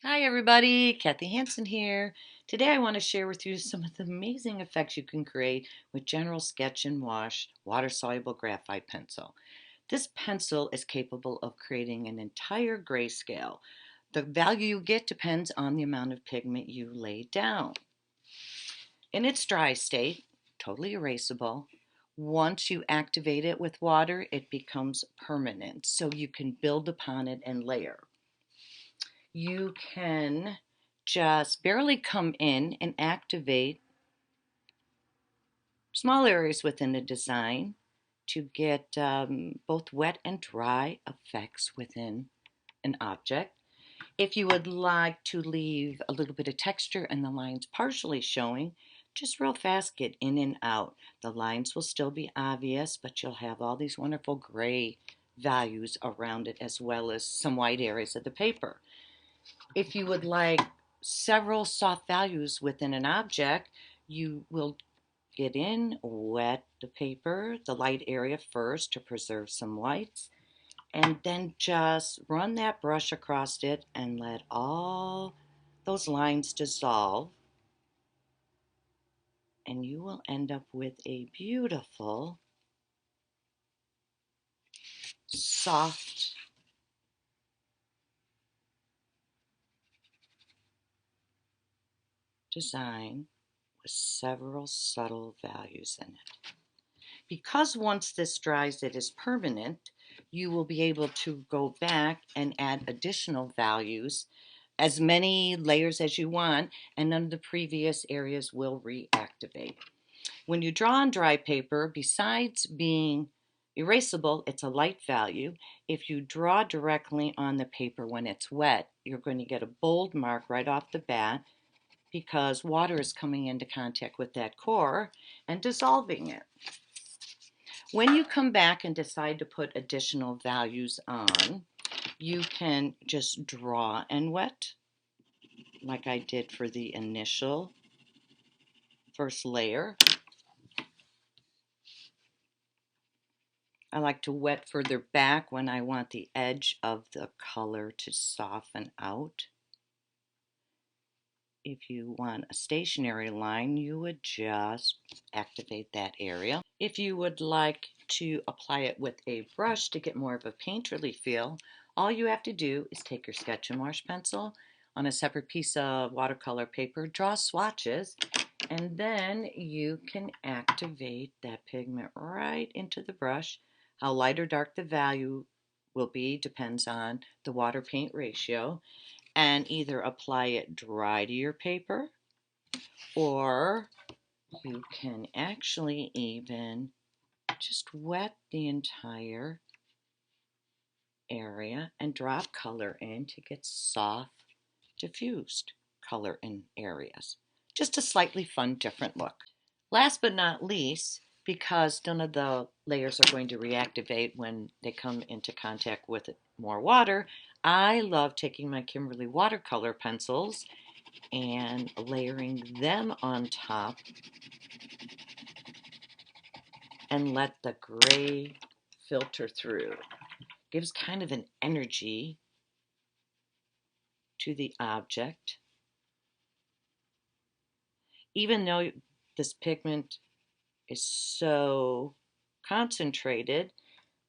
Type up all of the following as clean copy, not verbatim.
Hi everybody, Kathy Hansen here. Today I want to share with you some of the amazing effects you can create with General Sketch and Wash Water-Soluble Graphite Pencil. This pencil is capable of creating an entire grayscale. The value you get depends on the amount of pigment you lay down. In its dry state, totally erasable, once you activate it with water, it becomes permanent, so you can build upon it and layer. You can just barely come in and activate small areas within the design to get both wet and dry effects within an object. If you would like to leave a little bit of texture and the lines partially showing, just real fast get in and out. The lines will still be obvious, but you'll have all these wonderful gray values around it as well as some white areas of the paper. If you would like several soft values within an object, you will get in, wet the paper, the light area first to preserve some whites, and then just run that brush across it and let all those lines dissolve. And you will end up with a beautiful, soft design with several subtle values in it. Because once this dries, it is permanent, you will be able to go back and add additional values, as many layers as you want, and none of the previous areas will reactivate. When you draw on dry paper, besides being erasable, it's a light value. If you draw directly on the paper when it's wet, you're going to get a bold mark right off the bat because water is coming into contact with that core and dissolving it. When you come back and decide to put additional values on, you can just draw and wet, like I did for the initial first layer. I like to wet further back when I want the edge of the color to soften out. If you want a stationary line, you would just activate that area. If you would like to apply it with a brush to get more of a painterly feel, all you have to do is take your Sketch and Wash pencil on a separate piece of watercolor paper, draw swatches, and then you can activate that pigment right into the brush. How light or dark the value will be depends on the water paint ratio, and either apply it dry to your paper, or you can actually even just wet the entire area and drop color in to get soft, diffused color in areas. Just a slightly fun, different look. Last but not least, because none of the layers are going to reactivate when they come into contact with more water, I love taking my Kimberly watercolor pencils and layering them on top and let the gray filter through. Gives kind of an energy to the object. Even though this pigment is so concentrated,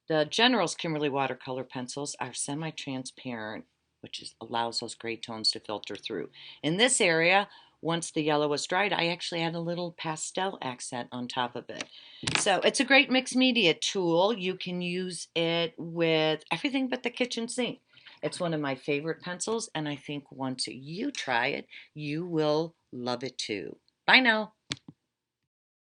the General's Kimberly watercolor pencils are semi-transparent, which allows those gray tones to filter through. In this area, once the yellow was dried, I actually had a little pastel accent on top of it. So it's a great mixed media tool. You can use it with everything but the kitchen sink. It's one of my favorite pencils, and I think once you try it, you will love it too. Bye now.